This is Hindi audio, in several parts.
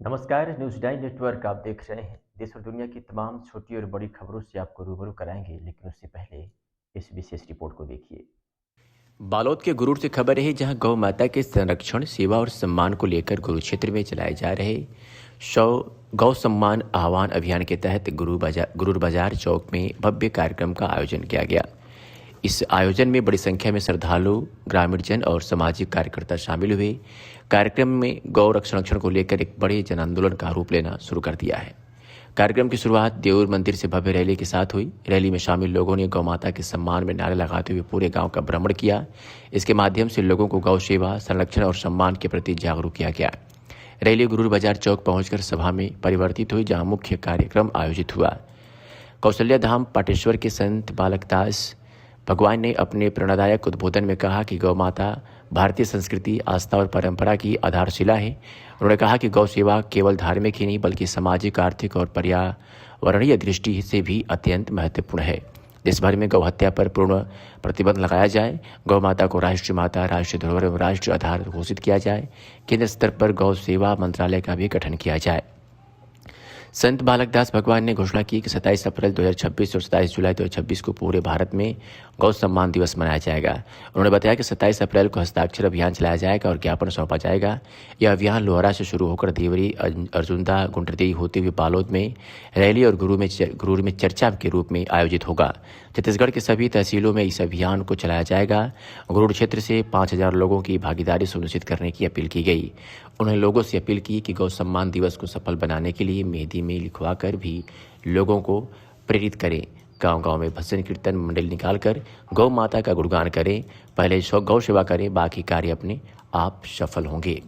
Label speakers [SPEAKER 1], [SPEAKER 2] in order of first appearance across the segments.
[SPEAKER 1] नमस्कार, न्यूज़ 9 नेटवर्क आप देख रहे हैं। देश और दुनिया की तमाम छोटी और बड़ी खबरों से आपको रूबरू कराएंगे, लेकिन उससे पहले इस विशेष रिपोर्ट को देखिए। बालोद के गुरूर से खबर है, जहां गौ माता के संरक्षण, सेवा और सम्मान को लेकर गुरु क्षेत्र में चलाए जा रहे गौ सम्मान आह्वान अभियान के तहत गुरूर बाजार चौक में भव्य कार्यक्रम का आयोजन किया गया। इस आयोजन में बड़ी संख्या में श्रद्धालु, ग्रामीण जन और सामाजिक कार्यकर्ता शामिल हुए। कार्यक्रम में गौ संरक्षण को लेकर एक बड़े जन आंदोलन का रूप लेना शुरू कर दिया है। कार्यक्रम की शुरुआत देऊर मंदिर से भव्य रैली के साथ हुई। रैली में शामिल लोगों ने गौ माता के सम्मान में नारे लगाते हुए पूरे गांव का भ्रमण किया। इसके माध्यम से लोगों को गौ सेवा, संरक्षण और सम्मान के प्रति जागरूक किया गया। रैली गुरूर बाजार चौक पहुंचकर सभा में परिवर्तित हुई, जहां मुख्य कार्यक्रम आयोजित हुआ। कौशल्या धाम पाटेश्वर के संत बालकदास भगवान ने अपने प्रेरणादायक उद्बोधन में कहा कि गौ माता भारतीय संस्कृति, आस्था और परंपरा की आधारशिला है। उन्होंने कहा कि गौ सेवा केवल धार्मिक ही नहीं बल्कि सामाजिक, आर्थिक और पर्यावरणीय दृष्टि से भी अत्यंत महत्वपूर्ण है। देश भर में गौ हत्या पर पूर्ण प्रतिबंध लगाया जाए। गौ माता को राष्ट्रीय माता, राष्ट्रीय धरोहर एवं राष्ट्रीय आधार घोषित किया जाए। केंद्र स्तर पर गौ सेवा मंत्रालय का भी गठन किया जाए। संत बालकदास भगवान ने घोषणा की कि 27 अप्रैल 2026 और 27 जुलाई 2026 को पूरे भारत में गौ सम्मान दिवस मनाया जाएगा। उन्होंने बताया कि 27 अप्रैल को हस्ताक्षर अभियान चलाया जाएगा और ज्ञापन सौंपा जाएगा। यह अभियान लोहरा से शुरू होकर देवरी, अर्जुंदा, गुंडरदेई होते हुए बालोद में रैली और गुरूर में चर्चा के रूप में आयोजित होगा। छत्तीसगढ़ के सभी तहसीलों में इस अभियान को चलाया जाएगा। गुरूर क्षेत्र से 5,000 लोगों की भागीदारी सुनिश्चित करने की अपील की गई। उन्होंने लोगों से अपील की कि गौ सम्मान दिवस को सफल बनाने के लिए मेहंदी में लिखवा कर भी लोगों को प्रेरित करें। गांव-गांव में भजन कीर्तन मंडल निकालकर गौ माता का गुणगान करें। पहले गौ सेवा करें, बाकी कार्य अपने आप सफल होंगे।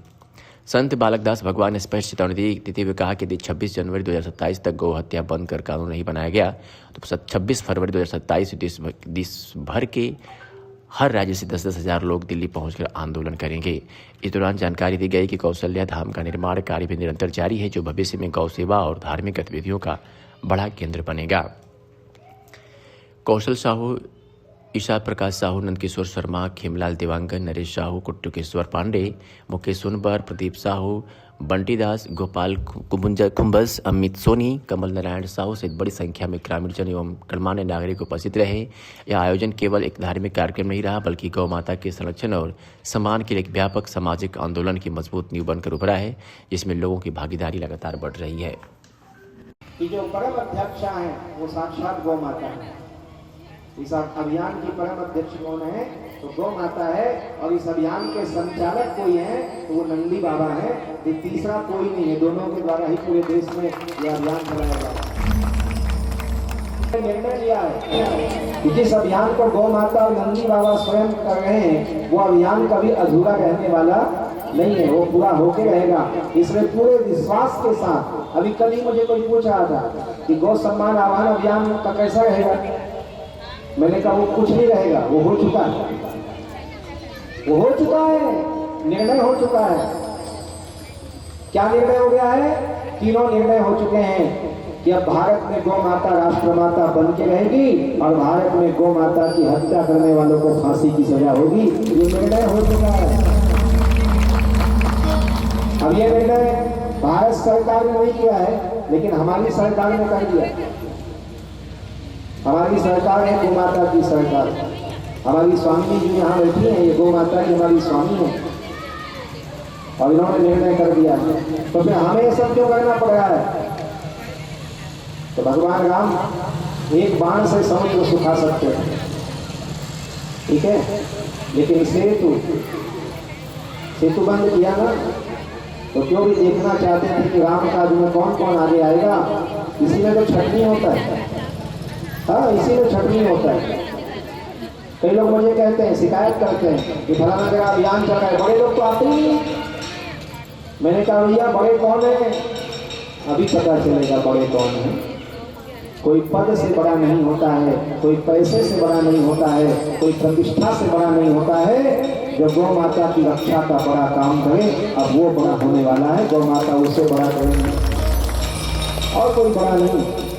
[SPEAKER 1] संत बालकदास भगवान ने स्पष्ट चेतावनी देते हुए कहा कि यदि 26 जनवरी 2027 तक गौ हत्या बंद कर कानून नहीं बनाया गया तो 26 फरवरी 2027 देश भर के हर राज्य से 10-10 हज़ार लोग दिल्ली पहुंचकर आंदोलन करेंगे। इस दौरान जानकारी दी गई कि कौशल्या धाम का निर्माण कार्य भी निरंतर जारी है, जो भविष्य में गौ सेवा और धार्मिक गतिविधियों का बड़ा केंद्र बनेगा। कौशल साहू, ईशा प्रकाश साहू, नंदकिशोर शर्मा, खेमलाल देवांगन, नरेश साहू, कुट्टुकेश्वर पांडे, मुकेश सोनबर, प्रदीप साहू, बंटी दास, गोपाल कुंभस, अमित सोनी, कमल नारायण साहू सहित बड़ी संख्या में ग्रामीणजन एवं गणमान्य नागरिक उपस्थित रहे। यह आयोजन केवल एक धार्मिक कार्यक्रम नहीं रहा बल्कि गौ माता के संरक्षण और सम्मान के लिए एक व्यापक सामाजिक आंदोलन की मजबूत नींव बनकर उभरा है, जिसमें लोगों की भागीदारी लगातार बढ़ रही है।
[SPEAKER 2] जो परम अध्यक्षा है वो साक्षात गौ माता है। इस अभियान की परम अध्यक्ष कौन है? तो गौ माता है। और इस अभियान के संचालक कोई है तो वो नंदी बाबा है। ये तीसरा कोई नहीं है। दोनों के द्वारा ही पूरे देश में यह अभियान चलाया जा रहा है। निर्णय लिया है कि जिस अभियान को गौ माता और नंदी बाबा स्वयं कर रहे हैं वो अभियान कभी अधूरा रहने वाला नहीं है, वो पूरा होके रहेगा। इसमें पूरे विश्वास के साथ, अभी कल ही मुझे कोई पूछ रहा था कि गौ सम्मान आह्वान अभियान का कैसा रहेगा। मैंने कहा वो कुछ नहीं रहेगा, वो हो चुका है, वो हो चुका है, निर्णय हो चुका है। क्या निर्णय हो गया है? तीनों निर्णय हो चुके हैं कि अब भारत में गौ माता राष्ट्रमाता बन के रहेगी और भारत में गौ माता की हत्या करने वालों को फांसी की सजा होगी। ये निर्णय हो चुका है। अब ये निर्णय भारत सरकार ने नहीं किया है, लेकिन हमारी सरकार ने कर दिया। हमारी सरकार है गौ माता की सरकार। हमारी स्वामी जी यहाँ बैठी हैं, ये गौ माता की हमारी स्वामी है और इन्होंने निर्णय कर दिया। तो फिर हमें सब क्यों करना पड़ रहा है? तो भगवान राम एक बाण से समुद्र सुखा सकते हैं, ठीक है, लेकिन सेतु बंद किया ना, तो क्यों भी देखना चाहते थे कि राम काज में कौन कौन आगे आएगा। इसी में तो छटनी होता है। हाँ, इसी में छटनी होता है। कई लोग मुझे कहते हैं, शिकायत करते हैं कि फलाना जगह अभियान चल रहा है, बड़े लोग तो आते ही नहीं। मैंने कहा भैया बड़े कौन है? अभी पता चलेगा बड़े कौन है। कोई पद से बड़ा नहीं होता है, कोई पैसे से बड़ा नहीं होता है, कोई प्रतिष्ठा से बड़ा नहीं होता है। जो गौ माता की रक्षा का बड़ा काम करे, अब वो बड़ा होने वाला है। गौ माता उससे बड़ा करेंगे और कोई बड़ा नहीं।